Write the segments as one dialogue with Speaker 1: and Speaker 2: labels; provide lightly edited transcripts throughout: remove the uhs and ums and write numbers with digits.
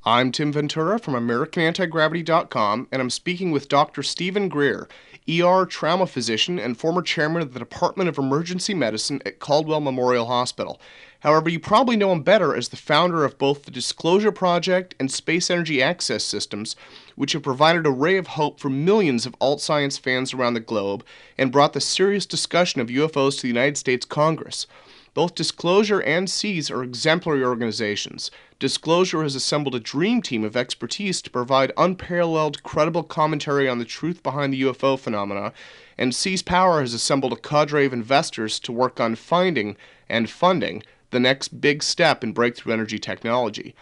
Speaker 1: I'm Tim Ventura from AmericanAntiGravity.com, and I'm speaking with Dr. Stephen Greer, ER trauma physician and former chairman of the Department of Emergency Medicine at Caldwell Memorial Hospital. However, you probably know him better as the founder of both the Disclosure Project and Space Energy Access Systems, which have provided a ray of hope for millions of alt-science fans around the globe and brought the serious discussion of UFOs to the United States Congress. Both Disclosure and SEAS are exemplary organizations. Disclosure has assembled a dream team of expertise to provide unparalleled, credible commentary on the truth behind the UFO phenomena, and SEAS Power has assembled a cadre of investors to work on finding and funding the next big step in breakthrough energy technology.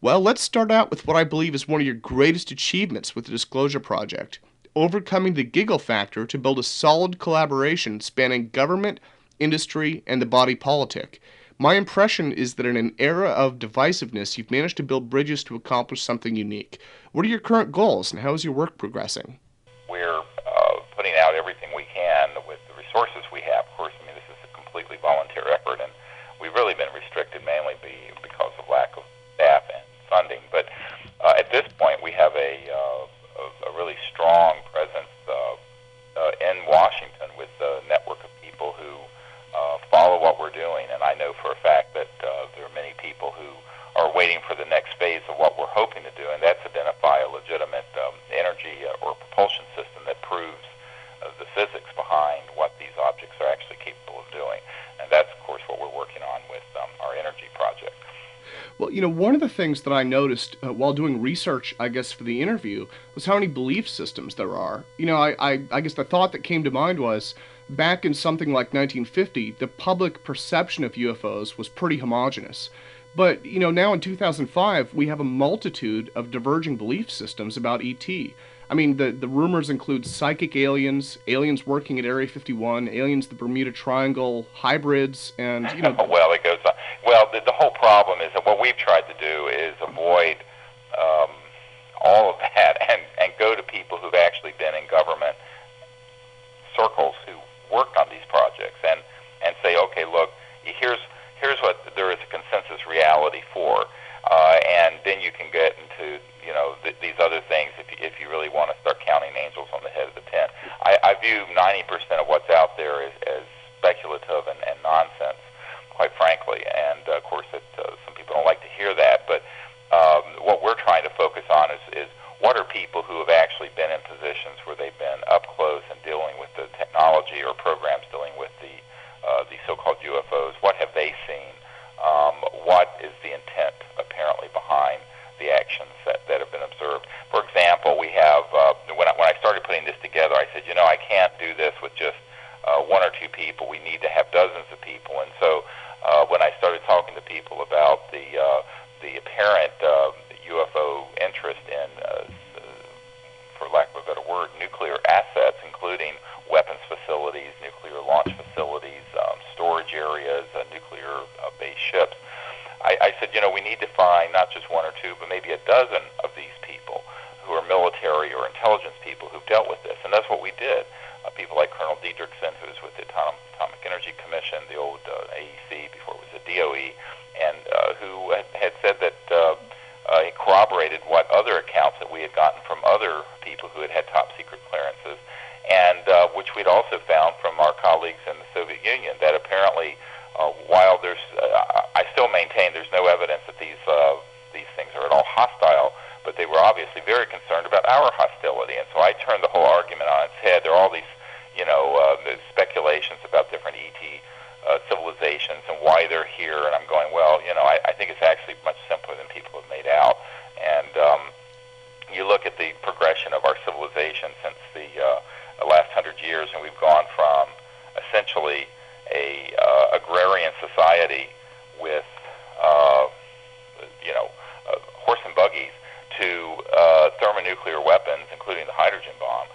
Speaker 1: Well, let's start out with what I believe is one of your greatest achievements with the Disclosure Project, overcoming the giggle factor to build a solid collaboration spanning government, industry, and the body politic. My impression is that in an era of divisiveness, you've managed to build bridges to accomplish something unique. What are your current goals, and how is your work progressing?
Speaker 2: We're putting out everything we can with the resources we have. Of course, this is a completely volunteer effort, and we've really been restricted mainly because of lack of staff and funding. But at this point, we have a really strong presence in Washington with a network of people who follow what we're doing, and I know for a fact that there are many people who are waiting for the next phase of what we're hoping to do, and that's identify a legitimate energy or propulsion system that proves the physics behind what these objects are actually capable of doing. And that's, of course, what we're working on with our energy project.
Speaker 1: Well, one of the things that I noticed while doing research, I guess, for the interview was how many belief systems there are. I guess the thought that came to mind was, back in something like 1950, the public perception of UFOs was pretty homogenous. But, now in 2005, we have a multitude of diverging belief systems about ET. The rumors include psychic aliens, aliens working at Area 51, aliens the Bermuda Triangle, hybrids, and,
Speaker 2: Well, it goes on. Well, the whole problem is that what we've tried to do is avoid all of that and go to people who've actually been in government circles who worked on these projects and say, okay, look, here's what there is a consensus reality for, and then you can get into these other things if you really want to start counting angels on the head of the tent. I view 90% of what's out there as speculative and nonsense, quite frankly, and of course some people don't like to hear that, but what we're trying to focus on is what are people who have actually been in positions where they've been up close and dealing with the technology or programs dealing with the so-called UFOs. What have they seen? What is the intent apparently behind the actions that have been observed? For example, we have when I started putting this together, I said, I can't do this with just one or two people. We need to have dozens of people. And so when I started talking to people about the apparent UFO interest in, for lack of a better word, nuclear assets, including weapons facilities, nuclear launch facilities, storage areas, nuclear-based ships, I said, we need to find not just one or two, but maybe a dozen of these people who are military or intelligence people who've dealt with this. And that's what we did. People like Colonel Diedrichson, who's with the Atomic Energy Commission, the old AEC before it was the DOE, and who had said that he corroborated what other accounts that we had gotten from other people who had top secret clearances, and which we'd also found from our colleagues in the Soviet Union, that apparently while there's, I still maintain there's no evidence that these things are at all hostile, but they were obviously very concerned about our hostility, and so I turned the whole argument on its head. There are all these, speculations about different ET civilizations and why they're here, and I'm going, well, I think it's actually much simpler than people have made out. And you look at the progression of our civilization since the last 100 years, and we've gone from essentially a agrarian society with horse and buggies to thermonuclear weapons, including the hydrogen bomb,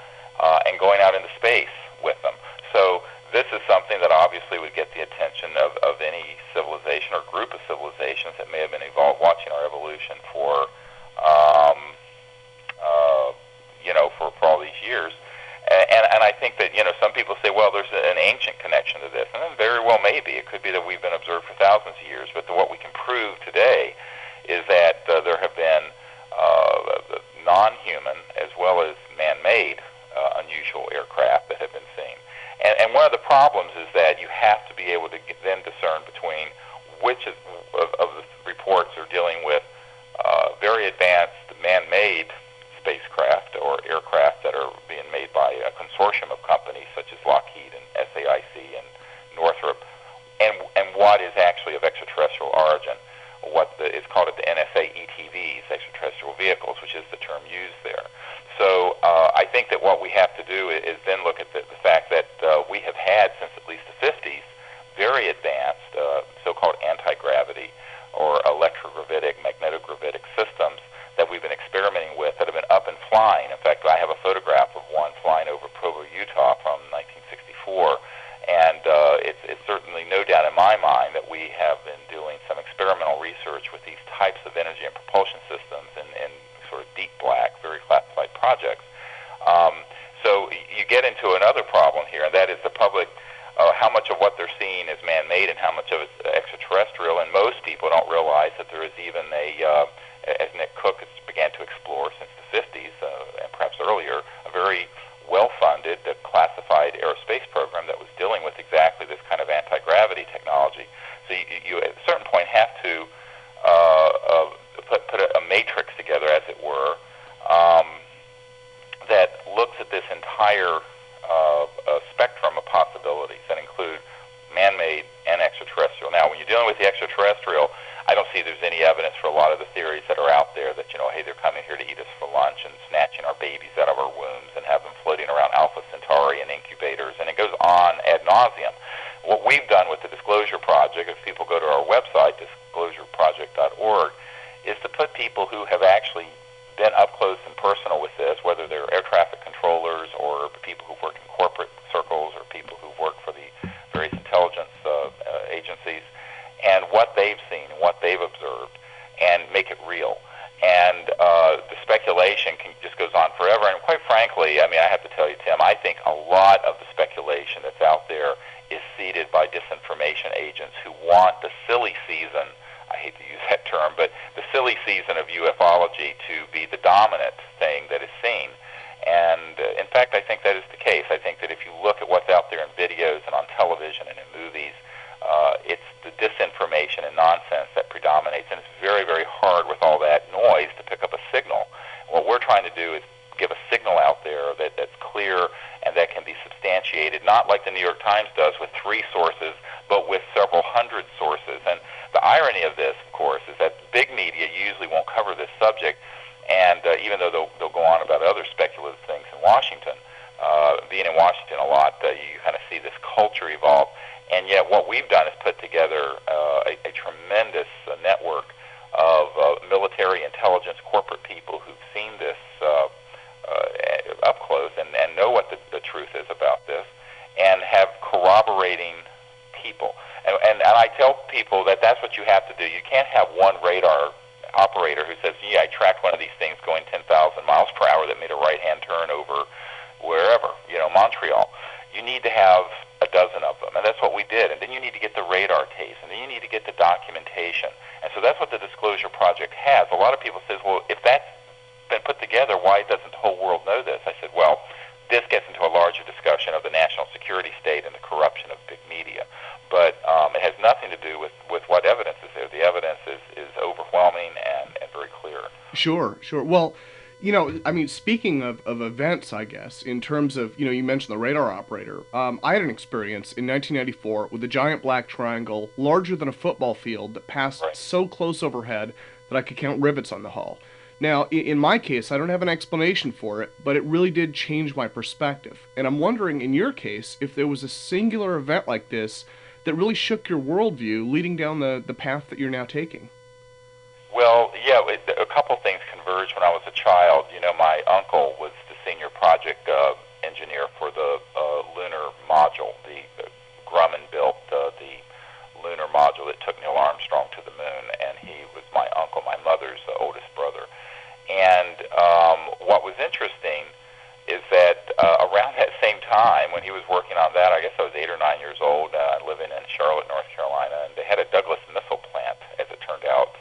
Speaker 2: and going out into space with them. So this is something that obviously would get the attention of any civilization or group of civilizations that may have been involved watching our evolution for for all these years. And I think that, some people say, well, there's an ancient connection to this. And very well maybe. It could be that we've been observed for thousands of years. But what we can prove today is that there have been very advanced man-made spacecraft or aircraft that are being made by a consortium of companies such as Lockheed and SAIC and Northrop, and what is actually of extraterrestrial origin, is called the NSA ETVs, extraterrestrial vehicles, which is the term used there. So I think that what we have to do is then look at the fact that we have had since at least the 50s very advanced so-called anti-gravity or electrogravitic, magnetogravitic systems that we've been experimenting with that have been up and flying. In fact, I have a photograph of one flying over Provo, Utah from 1964, and it's certainly no doubt in my mind that we have been doing some experimental research with these types of energy and propulsion systems in sort of deep black, very classified projects. So you get into another problem here, and that is the public, how much of what they're seeing is man-made and how much of it's extraterrestrial, and most people don't realize that there is even as Nick Cook has began to explore since the 50s, and perhaps earlier, a very well-funded, classified aerospace program that was dealing with exactly this kind of anti-gravity technology. So you at a certain point have to put a matrix together, as it were, that looks at this entire spectrum of possibilities that include man-made and extraterrestrial. Now, when you're dealing with the extraterrestrial, I don't see there's any evidence for a lot of the theories that are out there that, hey, they're coming here to eat us for lunch and snatching our babies out of our wombs and have them floating around Alpha Centauri and incubators, and it goes on ad nauseum. What we've done with the Disclosure Project, if people go to our website, disclosureproject.org, is to put people who have actually been up close and personal with this, whether they're air traffic controllers or people who've worked in corporate circles or people who've worked for the various intelligence agencies, and what they've seen and what they've observed, and make it real. And the speculation just goes on forever. And quite frankly, I have to tell you, Tim, I think a lot of the speculation that's out there is seeded by disinformation agents who want the silly season, I hate to use that term, but the silly season of ufology to be the dominant thing that is seen. And in fact, I think that is the case. I think that if you look at what's out there in videos and on television and in movies, it's the disinformation and nonsense that predominates, and it's very, very hard with all that noise to pick up a signal. What we're trying to do is give a signal out there that's clear and that can be substantiated, not like the New York Times does with 3 sources, but with several hundred sources. And the irony of this, of course, is that big media usually won't cover this subject, and even though they'll go on about other speculative things in Washington, being in Washington a lot, you kind of see this culture evolve. And yet what we've done is put together a tremendous network of military intelligence, corporate people who've seen this up close and know what the truth is about this, and have corroborating people. And I tell people that that's what you have to do. You can't have one radar operator who says, yeah, I tracked one of these things going 10,000 miles per hour that made a right-hand turn over wherever, Montreal. You need to have a dozen of them, and that's what we did. And then you need to get the radar tapes, and then you need to get the documentation. And so that's what the Disclosure Project has. A lot of people say, well, if that's been put together, why doesn't the whole world know this? I said, well, this gets into a larger discussion of the national security state and the corruption of big media. But it has nothing to do with what evidence is there. The evidence is overwhelming and very clear.
Speaker 1: Sure. Well, speaking of events, I guess, in terms of, you mentioned the radar operator, I had an experience in 1994 with a giant black triangle larger than a football field that passed so close overhead that I could count rivets on the hull. Now, in my case, I don't have an explanation for it, but it really did change my perspective. And I'm wondering, in your case, if there was a singular event like this that really shook your worldview, leading down the path that you're now taking.
Speaker 2: Well, yeah, a couple things converged when I was a child. My uncle was the senior project engineer for the lunar module. The Grumman built the lunar module that took Neil Armstrong to the moon, and he was my uncle, my mother's oldest brother. And what was interesting is that around that same time, when he was working on that, I guess I was 8 or 9 years old, living in Charlotte, North Carolina, and they had a Douglas missile plant, as it turned out,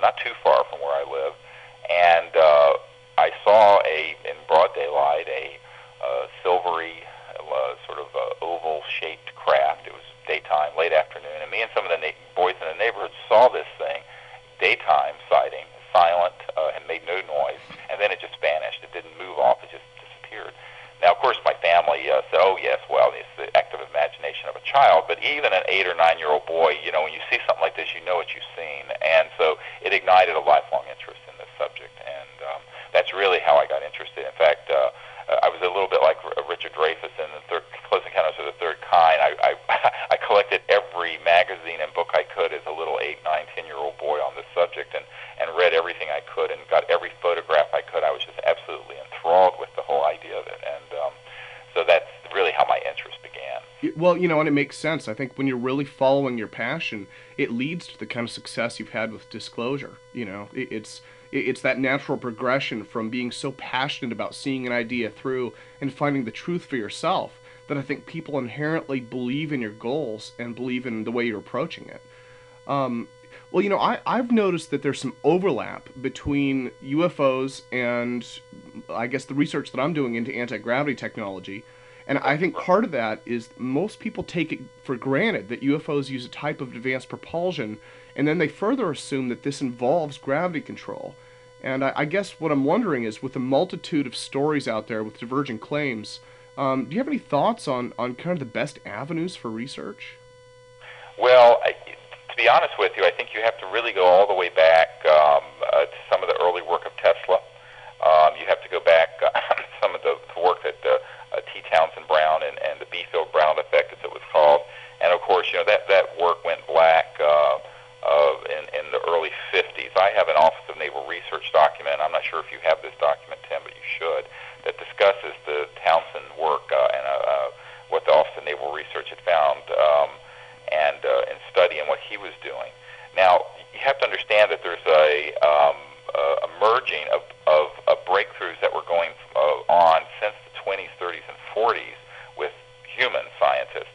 Speaker 2: not too far from where I live. And I saw in broad daylight a an 8 or 9-year-old boy, when you see something like this, you know what you've seen. And so it ignited a lifelong interest in this subject. And that's really how I got interested. In fact, I was a little bit like Richard Dreyfuss in the Close Encounters of the Third Kind. I collected every magazine and book I could as a little 8, 9, 10-year-old boy on this subject, and read everything I could and got every photograph I could. I was just absolutely enthralled with the whole idea of it. And so that's really how my interest began.
Speaker 1: Well, and it makes sense. I think when you're really following your passion, it leads to the kind of success you've had with Disclosure. It's that natural progression from being so passionate about seeing an idea through and finding the truth for yourself that I think people inherently believe in your goals and believe in the way you're approaching it. I've noticed that there's some overlap between UFOs and I guess the research that I'm doing into anti-gravity technology. And I think part of that is most people take it for granted that UFOs use a type of advanced propulsion, and then they further assume that this involves gravity control. And I guess what I'm wondering is, with the multitude of stories out there with divergent claims, do you have any thoughts on kind of the best avenues for research?
Speaker 2: Well, to be honest with you, I think you have to really go all the way back to some of the early work of Tesla. You have to go back to some of the work that T. Townsend Brown and the B-field Brown effect, as it was called. And of course, that work went black in the early 50s. I have an Office of Naval Research document. I'm not sure if you have this document, Tim, but you should, that discusses the Townsend work and what the Office of Naval Research had found and in studying what he was doing. Now, you have to understand that there's a merging of breakthroughs that were going on since the 20s, 30s, and 40s with human scientists.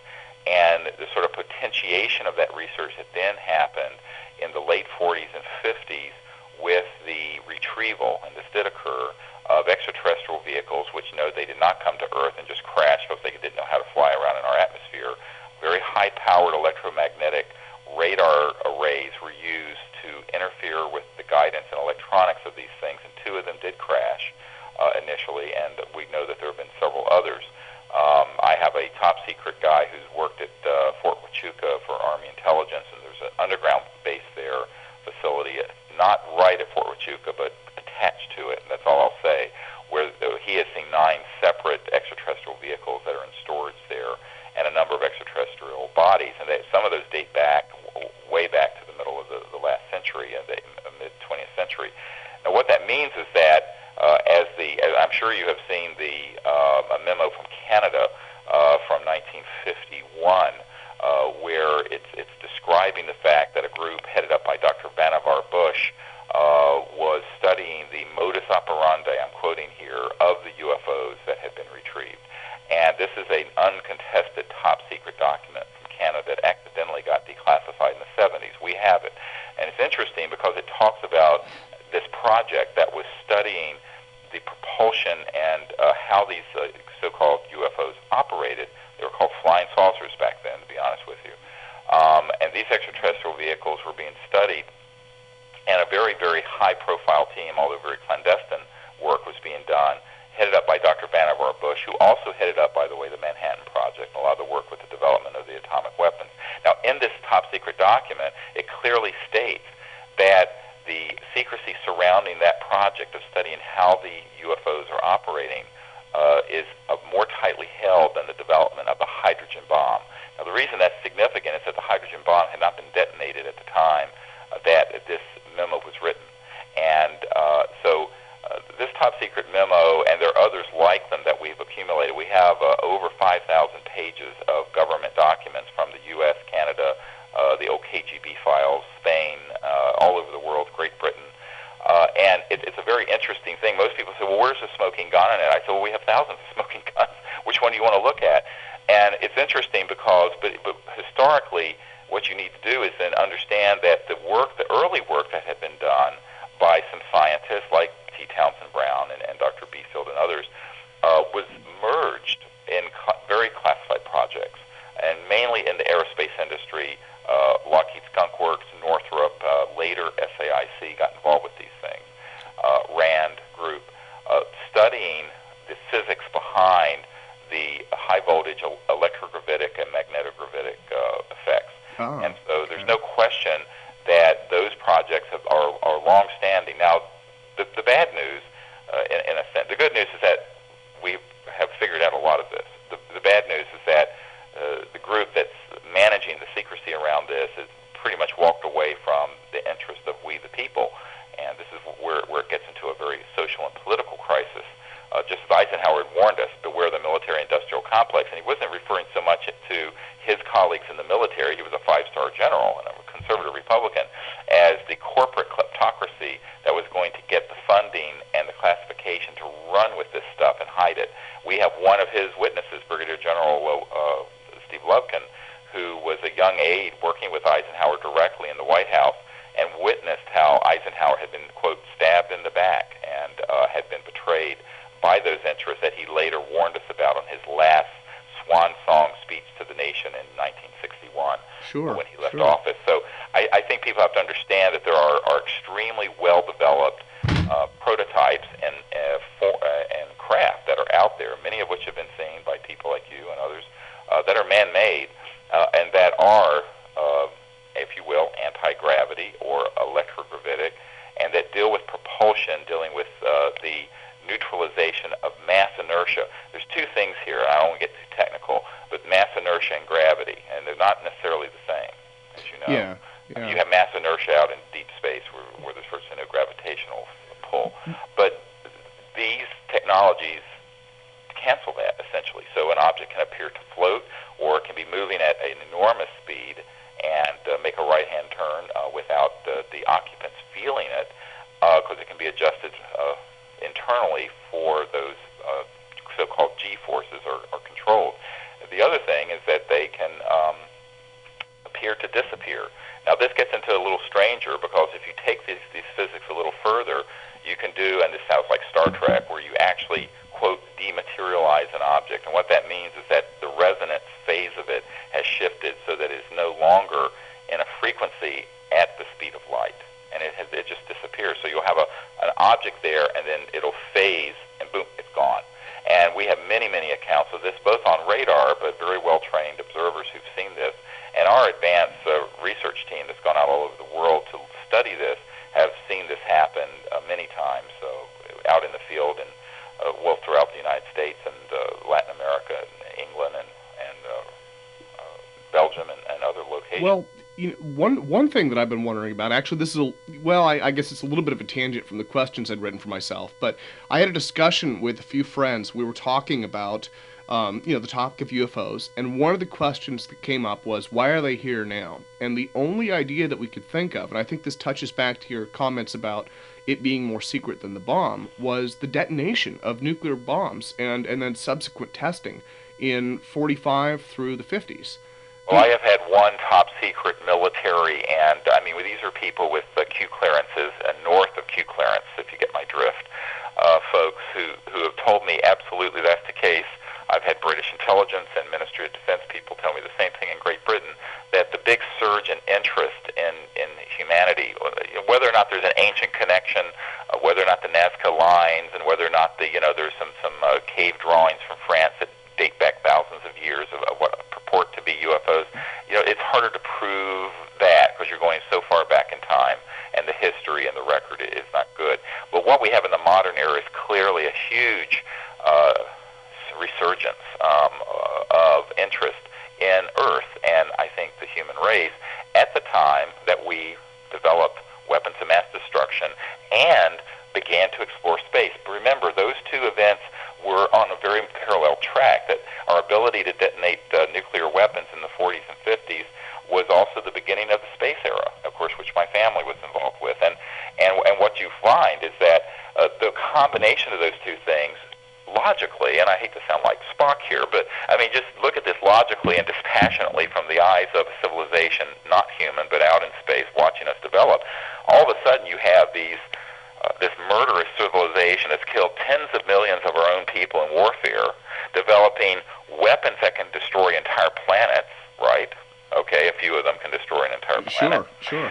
Speaker 2: And the sort of potentiation of that research that then happened in the late 40s and 50s with the retrieval, and this did occur, of extraterrestrial vehicles, which they did not come to Earth and just crash because they didn't know how to fly around in our atmosphere. Very high-powered electromagnetic radar arrays were used to interfere with the guidance and electronics of these things, and 2 of them did crash initially, and we know that there have been several others. I have a top-secret guy who's worked at Fort Huachuca for Army Intelligence, and there's an underground base there, facility, not right at Fort Huachuca, but attached to it, and that's all I'll say, where he has seen 9 separate extraterrestrial vehicles that are in storage there, and a number of extraterrestrial bodies, and some of those date back, way back to the middle of the last century, the mid-20th century. Now, what that means is that as I'm sure you have seen a memo from Canada from 1951, where it's describing the fact that a group headed up by Dr. Vannevar Bush was studying the modus operandi, I'm quoting here, of the UFOs that had been retrieved. And this is an uncontested top-secret document from Canada that accidentally got declassified in the 70s. We have it. And it's interesting because it talks about this project that was studying the propulsion and how these so-called UFOs operated. They were called flying saucers back then, to be honest with you. And these extraterrestrial vehicles were being studied, and a very, very high-profile team, although very clandestine work, was being done, headed up by Dr. Vannevar Bush, who also headed up, by the way, the Manhattan Project, and a lot of the work with the development of the atomic weapons. Now, in this top-secret document, it clearly states that the secrecy surrounding that project of studying how the UFOs are operating is more tightly held than the development of the hydrogen bomb. Now, the reason that's significant is that the hydrogen bomb had not been detonated at the time that this memo was written. And so this top-secret memo, and there are others like them that we've accumulated. We have over 5,000 pages of government documents from the U.S., Canada, the old KGB files, Spain, all over the world, Great Britain. And it's a very interesting thing. Most people say, well, where's the smoking gun in it? I said, well, we have thousands of smoking guns. Which one do you want to look at? And it's interesting because, but historically, what you need to do is then understand that the early work that had been done by some scientists like T. Townsend Brown and Dr. Beefield and others was merged in very classified projects, and mainly in the aerospace industry. Lockheed Skunk Works, Northrop, later SAIC got involved with these things. RAND Group, studying the physics behind the high voltage electrogravitic and magnetogravitic effects. the bad news, in a sense, the good news is that we have figured out a lot of this. The bad news is that the group that's managing the secrecy around this has pretty much walked away from the interest of we the people, and this is where it gets into a very social and political crisis. Just as Eisenhower had warned us, beware the military-industrial complex, and he wasn't referring so much to his colleagues in the military, he was a five-star general and a conservative Republican, as the corporate kleptocracy that was going to get the funding and the classification to run with this stuff and hide it. We have one of his witnesses, Brigadier General Steve Lubkin, who was a young aide working with Eisenhower directly in the White House and witnessed how Eisenhower had been, quote, stabbed in the back and had been betrayed by those interests that he later warned us about on his last swan song speech to the nation in 1961 when he left office. So I think people have to understand that there are extremely well-developed prototypes and craft that are out there, many of which have been seen by people like you and others, that are man-made and that are, if you will, anti-gravity or electrogravitic, and that deal with propulsion, dealing with the neutralization of mass inertia. There's two things here, I don't want to get too technical, but mass inertia and gravity, and they're not necessarily the same, as you know.
Speaker 1: Yeah.
Speaker 2: You have mass inertia out in deep space where there's virtually no gravitational pull. But these technologies cancel that, essentially. So an object can appear to float, or it can be moving at an enormous speed and make a right-hand turn without the occupants feeling it, because it can be adjusted internally for those so-called G-forces are controlled. The other thing is that they can appear to disappear. Now this gets into a little stranger, because if you take these physics a little further, you can do, and this sounds like Star Trek, where you actually, quote, dematerialize an object. And what that means is that the resonance phase of it has shifted so that it is no longer in a frequency at the speed of light. And it just disappears. So you'll have an object there, and then it'll phase, and boom, it's gone. And we have many, many accounts of this, both on radar, but very well-trained observers who've seen this. And our advanced research team that's gone out all over the world to study this have seen this happen many times, out in the field and throughout the United States and Latin America and England and Belgium and other locations.
Speaker 1: Well, one thing that I've been wondering about, actually, this is I guess it's a little bit of a tangent from the questions I'd written for myself, but I had a discussion with a few friends. We were talking about the topic of UFOs, and one of the questions that came up was, why are they here now? And the only idea that we could think of, and I think this touches back to your comments about it being more secret than the bomb, was the detonation of nuclear bombs and then subsequent testing in 45 through the 50s.
Speaker 2: Well, I have had one top-secret military, and these are people with Q clearances and north of Q clearance, if you get my drift, folks who have told me absolutely that's the case. I've had British intelligence and Ministry of Defense people tell me the same thing in Great Britain, that the big surge in interest in humanity, whether or not there's an ancient connection, whether or not the Nazca lines, and whether or not there's some cave drawings from France that date back thousands of years of what purport to be UFOs. It's harder to prove that because you're going so far back in time, and the history and the record is not good. But what we have in the modern era is clearly a huge resurgence of interest in Earth and I think the human race at the time that we developed weapons of mass destruction and began to explore space. But remember, those two events were on a very parallel track, that our ability to detonate nuclear weapons in the 40s and 50s was also the beginning of the space era, of course, which my family was involved with. And what you find is that the combination of those two things, logically, and I hate to sound like Spock here, but just look at this logically and dispassionately from the eyes of a civilization, not human, but out in space, watching us develop. All of a sudden you have this murderous civilization that's killed tens of millions of our own people in warfare, developing weapons that can destroy entire planets, right? Okay, a few of them can destroy an entire planet.
Speaker 1: Sure.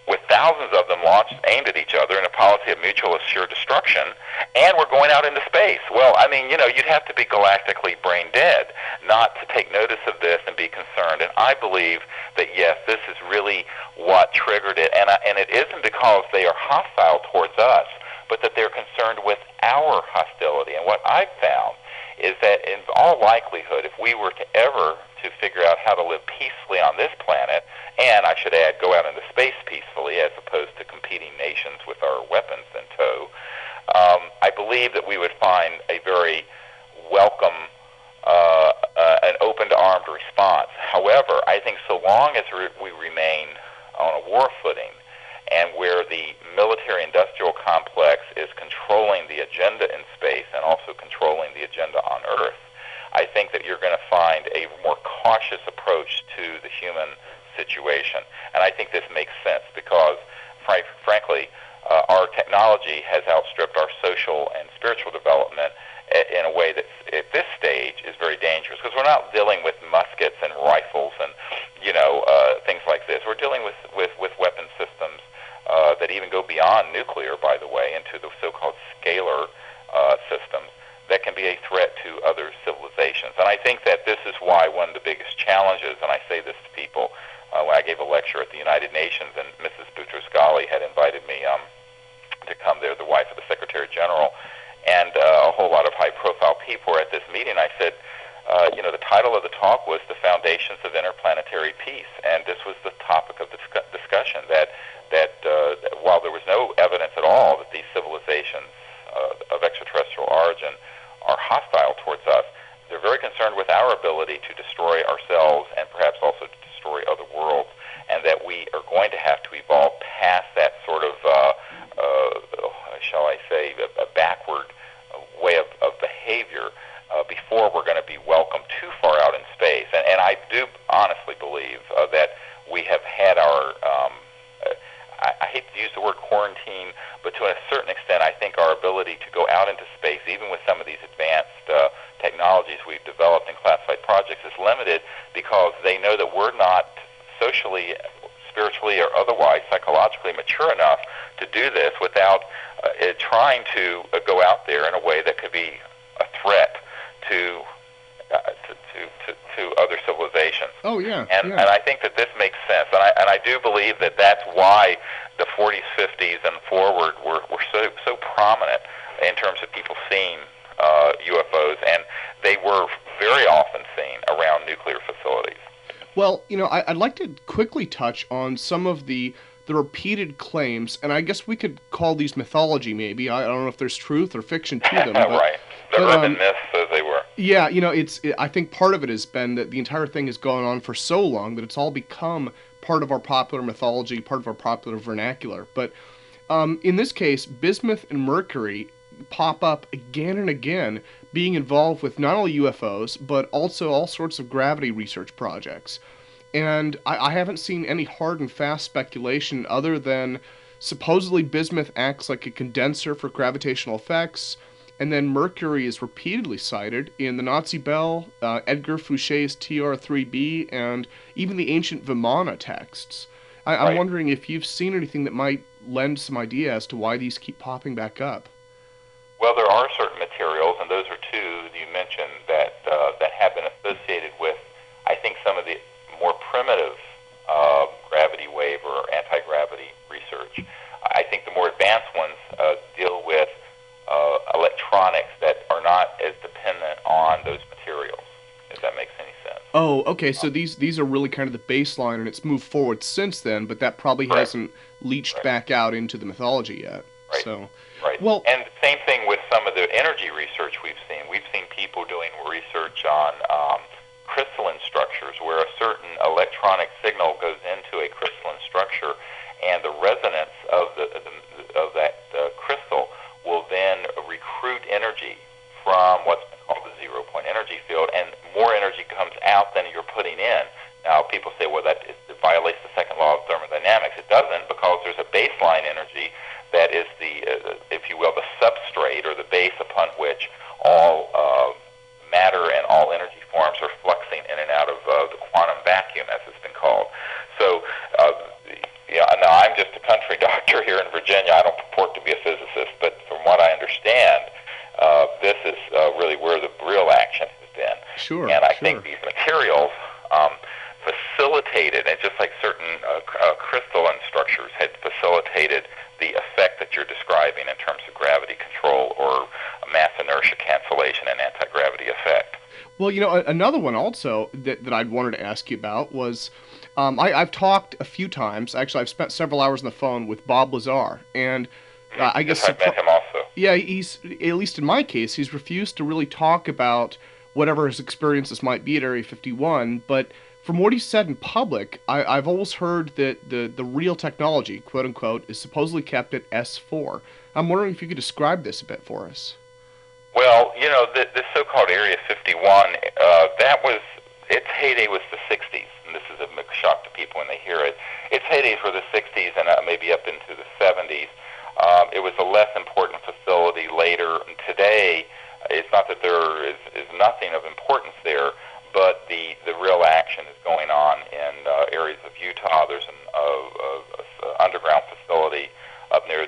Speaker 2: With thousands of them launched, aimed at each other in a policy of mutual assured destruction, and we're going out into space. Well, you'd have to be galactically brain dead not to take notice of this and be concerned. And I believe that, yes, this is really what triggered it. And it isn't because they are hostile towards us. but that they're concerned with our hostility. And what I've found is that in all likelihood, if we were to ever to figure out how to live peacefully on this planet, and I should add, go out into space peacefully as opposed to competing nations with our weapons in tow, I believe that we would find a very welcome, an open-armed response. However, I think so long as we remain on a war footing, and where the military-industrial complex is controlling the agenda in space and also controlling the agenda on Earth, I think that you're going to find a more cautious approach to the human situation. And I think this makes sense because, frankly, our technology has outstripped our social and spiritual development in a way that at this stage is very dangerous, because we're not dealing with muskets and rifles and things like this. We're dealing with weapon systems that even go beyond nuclear, by the way, into the so-called scalar systems that can be a threat to other civilizations. And I think that this is why one of the biggest challenges, and I say this to people when I gave a lecture at the United Nations, and Mrs. Boutros-Ghali had invited me to come there, the wife of the Secretary General, and a whole lot of high-profile people were at this meeting. I said, the title of the talk was The Foundations of Interplanetary Peace, and this was the topic of the discussion, that while there was no evidence at all that these civilizations of extraterrestrial origin are hostile towards us, they're very concerned with our ability to destroy ourselves and perhaps also to destroy other worlds, and that we are going to have to evolve past that sort of, shall I say, a backward way of behavior before we're going to be welcomed too far out in space. And I do honestly believe that we have had our, I hate to use the word quarantine, but to a certain extent I think our ability to go out into space, even with some of these advanced technologies we've developed in classified projects, is limited because they know that we're not socially, spiritually, or otherwise psychologically mature enough to do this without trying to go out there in a way that could be a threat to other civilizations.
Speaker 1: Oh yeah.
Speaker 2: And I think that this makes sense, and I do believe that that's why the 40s, 50s, and forward were so prominent in terms of people seeing UFOs, and they were very often seen around nuclear facilities.
Speaker 1: Well, I'd like to quickly touch on some of the repeated claims, and I guess we could call these mythology, maybe. I don't know if there's truth or fiction to them. But,
Speaker 2: right. The urban myths, as they were.
Speaker 1: Yeah, I think part of it has been that the entire thing has gone on for so long that it's all become part of our popular mythology, part of our popular vernacular. But in this case, bismuth and mercury pop up again and again, being involved with not only UFOs, but also all sorts of gravity research projects. And I haven't seen any hard and fast speculation other than supposedly bismuth acts like a condenser for gravitational effects, and then mercury is repeatedly cited in the Nazi Bell, Edgar Fouché's TR-3B, and even the ancient Vimana texts. I'm wondering if you've seen anything that might lend some idea as to why these keep popping back up.
Speaker 2: Well, there are certain materials, and those are two that you mentioned that have been associated with, I think, some of the more primitive gravity wave or anti-gravity research. I think the more advanced ones deal with electronics that are not as dependent on those materials, if that makes any sense.
Speaker 1: Oh, okay, so these are really kind of the baseline, and it's moved forward since then, but that probably hasn't leached back out into the mythology yet.
Speaker 2: Right.
Speaker 1: So,
Speaker 2: right.
Speaker 1: Well,
Speaker 2: and the same thing with some of the energy research we've seen. We've seen people doing research on crystalline structures where a certain electronic signal goes into a crystalline structure, and the resonance of that crystal will then recruit energy from what's called the zero-point energy field, and more energy comes out than you're putting in. Now, people say, well, it violates the second law of thermodynamics. It doesn't, because there's a baseline energy that is if you will, the substrate or the base upon which all matter and all energy forms are fluxing in and out of the quantum vacuum, as it's been called. So, now I'm just a country doctor here in Virginia. I don't purport to be a physicist, but from what I understand, this is really where the real action has been.
Speaker 1: Sure.
Speaker 2: And I think these materials facilitated, and just like certain crystalline structures had facilitated the effect that you're describing in terms of gravity. correlation and anti-gravity effect.
Speaker 1: Well, another one also that I'd wanted to ask you about was I've talked a few times. Actually, I've spent several hours on the phone with Bob Lazar, and I guess
Speaker 2: Yes, I've met him also.
Speaker 1: yeah, he's, at least in my case, he's refused to really talk about whatever his experiences might be at Area 51. But from what he said in public, I've always heard that the real technology, quote unquote, is supposedly kept at S4. I'm wondering if you could describe this a bit for us.
Speaker 2: Well, this so-called Area 51, its heyday was the 60s, and this is a shock to people when they hear it. Its heydays were the 60s and maybe up into the 70s. It was a less important facility later. And today, it's not that there is nothing of importance there, but the real action is going on in areas of Utah. There's an underground facility up near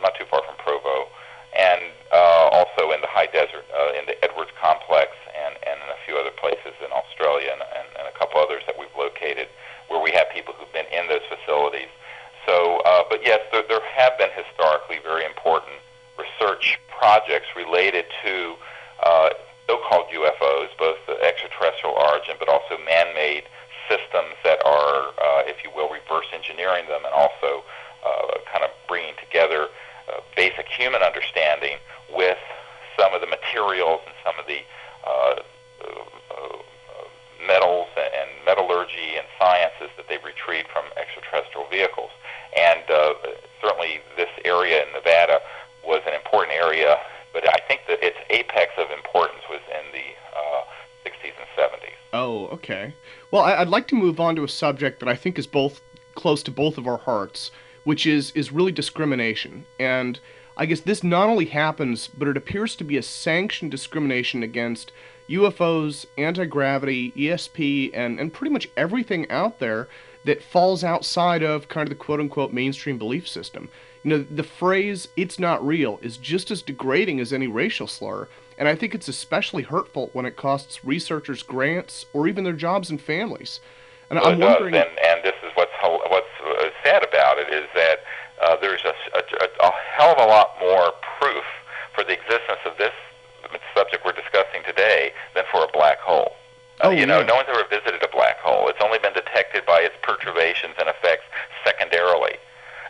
Speaker 2: not too far from Provo, and also in the high desert, in the Edwards complex, and in a few other places in Australia, and a couple others that we've located, where we have people who've been in those facilities. So, but yes, there have been historically very important research projects related to so-called UFOs, both the extraterrestrial origin, but also man-made systems that are, if you will, reverse engineering them, and also kind of bringing together basic human understanding with some of the materials and some of the metals and metallurgy and sciences that they've retrieved from extraterrestrial vehicles. And certainly this area in Nevada was an important area, but I think that its apex of importance was in the 60s and 70s.
Speaker 1: Oh, okay. Well, I'd like to move on to a subject that I think is both close to both of our hearts, which is really discrimination. And I guess this not only happens, but it appears to be a sanctioned discrimination against UFOs, anti-gravity, ESP, and pretty much everything out there that falls outside of kind of the quote-unquote mainstream belief system. The phrase, "it's not real," is just as degrading as any racial slur, and I think it's especially hurtful when it costs researchers grants or even their jobs and families. And
Speaker 2: well,
Speaker 1: I'm wondering...
Speaker 2: and this is what's sad about it, is that there's a hell of a lot more proof for the existence of this subject we're discussing today than for a black hole. No one's ever visited a black hole. It's only been detected by its perturbations and effects secondarily.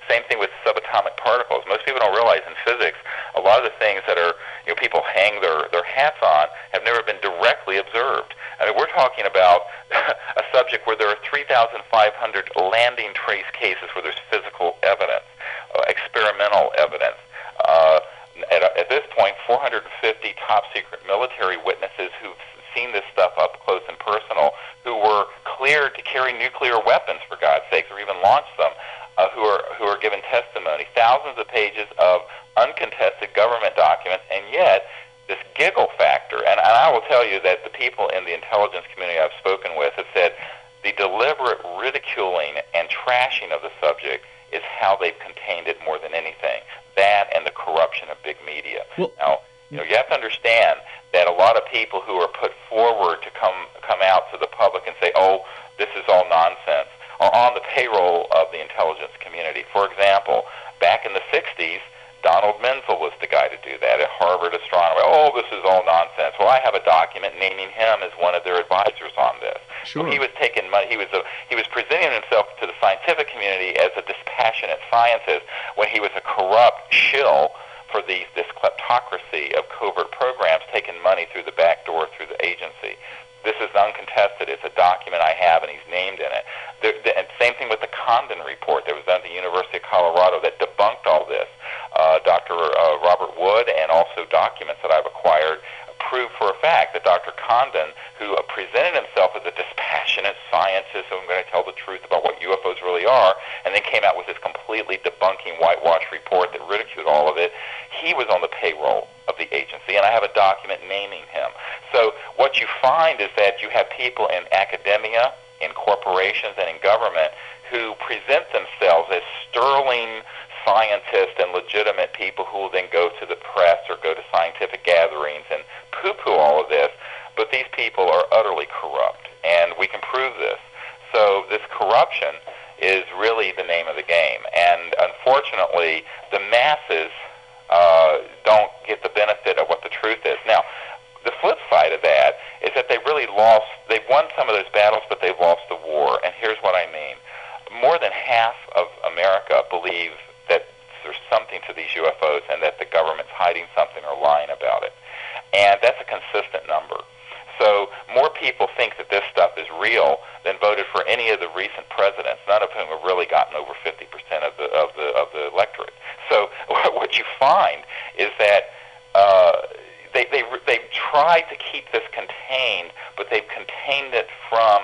Speaker 2: Same thing with subatomic particles. Most people don't realize in physics, a lot of the things that are people hang their hats on have never been directly observed. I mean, we're talking about a subject where there are 3,500 landing trace cases where there's physical evidence, experimental evidence. At this point, 450 top-secret military witnesses who've seen this stuff up close and personal, who were cleared to carry nuclear weapons, for God's sakes, or even launch them, who are given testimony. Thousands of pages of uncontested government documents, and yet this giggle factor, and I will tell you that the people in the intelligence community I've spoken with have said the deliberate ridiculing and trashing of the subject is how they've contained it more than anything. That and the corruption of big media.
Speaker 1: Well,
Speaker 2: now, you have to understand that a lot of people who are put forward to come out to the public and say, "Oh, this is all nonsense," are on the payroll of the intelligence community. For example, back in the 60s, Donald Menzel was the guy to do that, a Harvard astronomer. "Oh, this is all nonsense." Well, I have a document naming him as one of their advisors on this.
Speaker 1: Sure.
Speaker 2: So he was taking money. He was presenting himself to the scientific community as a dispassionate scientist when he was a corrupt shill for this kleptocracy of covert programs, taking money through the back door through the agency. This is uncontested. It's a document I have, and he's named in it. And same thing with the Condon report that was done at the University of Colorado that debunked all this. Dr. Robert Wood, and also documents that I've acquired, proved for a fact that Dr. Condon, who presented himself as a dispassionate scientist who I'm going to tell the truth about what UFOs really are, and then came out with this completely debunking whitewash report that ridiculed all of it, he was on the payroll of the agency, and I have a document naming him. So what you find is that you have people in academia, in corporations, and in government who present themselves as sterling scientists and legitimate people who will then go to the press or go to scientific gatherings and poo-poo all of this. But these people are utterly corrupt, and we can prove this. So this corruption is really the name of the game. And unfortunately, the masses don't get the benefit of what the truth is. Now, the flip side of that is that they've won some of those battles, but they've lost the war. And here's what I mean. More than half of America believe that there's something to these UFOs and that the government's hiding something or lying about it. And that's a consistent number. So more people think that this stuff is real than voted for any of the recent presidents, none of whom have really gotten over 50% of the electorate. So what you find is that they've tried to keep this contained, but they've contained it from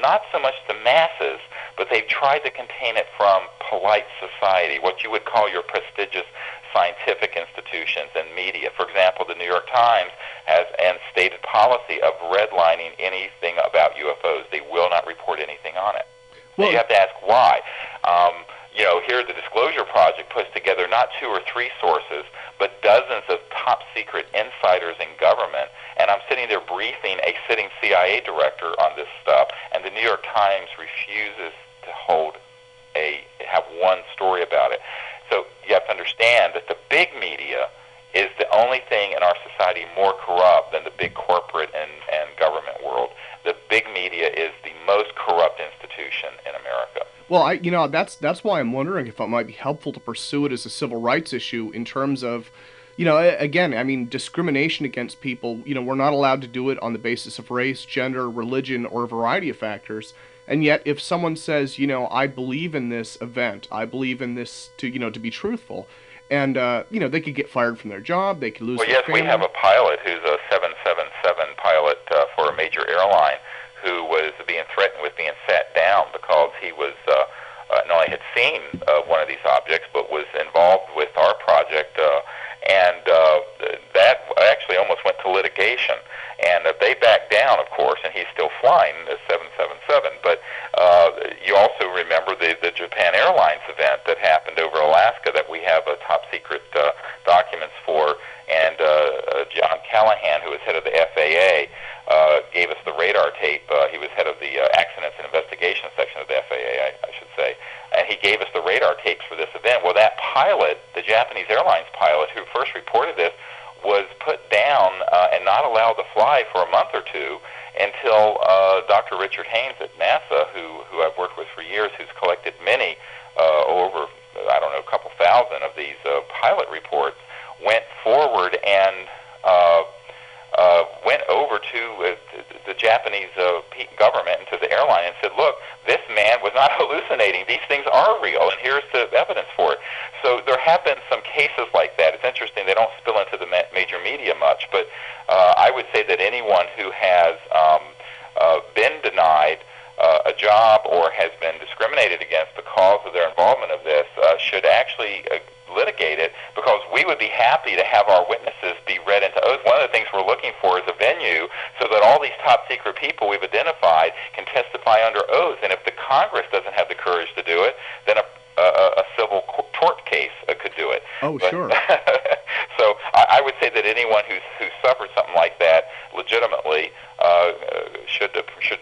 Speaker 2: not so much the masses, but they've tried to contain it from polite society, what you would call your prestigious scientific institutions and media. For example, the New York Times has a stated policy of redlining anything about UFOs. They will not report anything on it. Well, you have to ask why. Here the Disclosure Project puts together not 2 or 3 sources, but dozens of top secret insiders in government, and I'm sitting there briefing a sitting CIA director on this stuff, and the New York Times refuses to have one story about it. So you have to understand that the big media is the only thing in our society more corrupt than the big corporate and government world. The big media is the most corrupt institution in America.
Speaker 1: Well, that's why I'm wondering if it might be helpful to pursue it as a civil rights issue in terms of, again, I mean, discrimination against people. We're not allowed to do it on the basis of race, gender, religion, or a variety of factors. And yet, if someone says, I believe in this event, I believe in this to be truthful, and they could get fired from their job, they could lose their family.
Speaker 2: Well, yes, we have a pilot who's a 777 pilot for a major airline who was being threatened with being sat down because he was not only had seen one of these objects, but was involved with our project, and that actually almost went to litigation. And they backed down, of course, and he's still flying the 777. But you also remember the Japan Airlines event that happened over Alaska that we have top secret documents for. And John Callahan, who was head of the FAA, gave us the radar tape. He was head of the Accidents and Investigation section of the FAA, I should say. And he gave us the radar tapes for this event. Well, that pilot, the Japanese Airlines pilot who first reported this, was put down and not allowed to fly for a month or two until Dr. Richard Haynes at NASA, who I've worked with for years, who's collected many, over, a couple thousand of these pilot reports, went forward and went over to the Japanese government and to the airline and said, look, this man was not hallucinating. These things are real, and here's the evidence for it. So there have been some cases like that. It's interesting. They don't spill into the major media much, but I would say that anyone who has been denied a job or has been discriminated against because of their involvement of this should actually litigate it, because we would be happy to have our witnesses be read into oath. One of the things we're looking for is a venue so that all these top secret people we've identified can testify under oath, and if the Congress doesn't have the courage to do it, then a civil tort case could do it.
Speaker 1: Oh,
Speaker 2: but,
Speaker 1: sure.
Speaker 2: So I would say that anyone who's suffered something like that legitimately should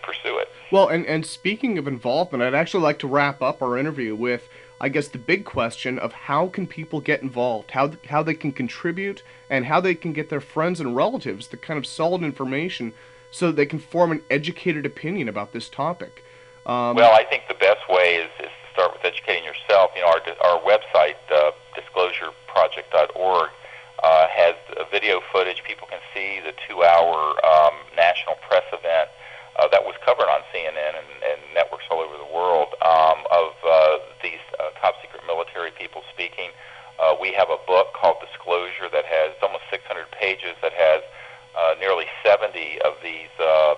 Speaker 2: pursue it.
Speaker 1: Well, and speaking of involvement, I'd actually like to wrap up our interview with, I guess, the big question of how can people get involved, how they can contribute, and how they can get their friends and relatives the kind of solid information so that they can form an educated opinion about this topic.
Speaker 2: Well, I think the best way is to start with educating yourself. Our website, disclosureproject.org, has video footage. People can see the 2-hour national press event that was covered on CNN and networks all over the world of these top secret military people speaking. We have a book called Disclosure that has almost 600 pages that has nearly 70 of these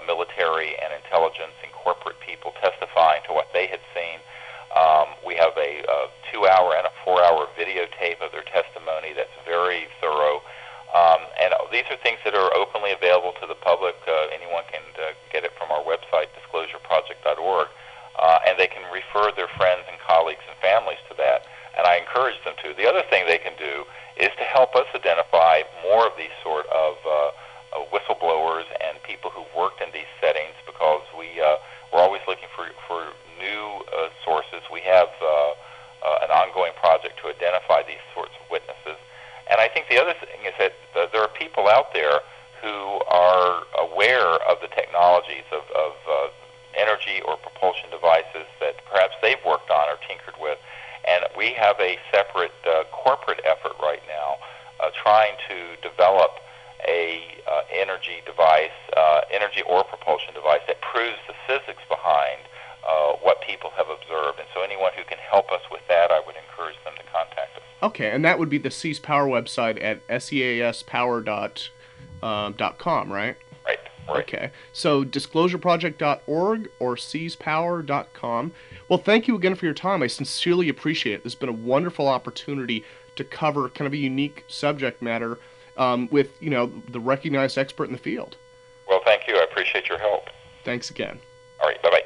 Speaker 2: military and intelligence and corporate people testifying to what they had seen. We have a 2-hour and a 4-hour videotape of their testimony that's very thorough. And these are things that are openly available to the public. Anyone can get it from our website, disclosureproject.org, and they can refer their friends and colleagues and families to that. And I encourage them to. The other thing they can do is to help us identify more of these sort of whistleblowers and people who've worked in these settings, because we're always looking for new sources. We have an ongoing project to identify these sorts of witnesses. And I think the other thing is that there are people out there who are aware of the technologies of energy or propulsion devices that perhaps they've worked on or tinkered with. And we have a separate corporate effort right now trying to develop a energy device, energy or propulsion device that proves the physics behind what people have observed. And so anyone who can help us with that, I would encourage them to contact us.
Speaker 1: Okay, and that would be the Seas Power website at seaspower.com, right?
Speaker 2: Right.
Speaker 1: Okay, so disclosureproject.org or seaspower.com. Well, thank you again for your time. I sincerely appreciate it. This has been a wonderful opportunity to cover kind of a unique subject matter with, the recognized expert in the field.
Speaker 2: Well, thank you. I appreciate your help.
Speaker 1: Thanks again.
Speaker 2: All right, bye-bye.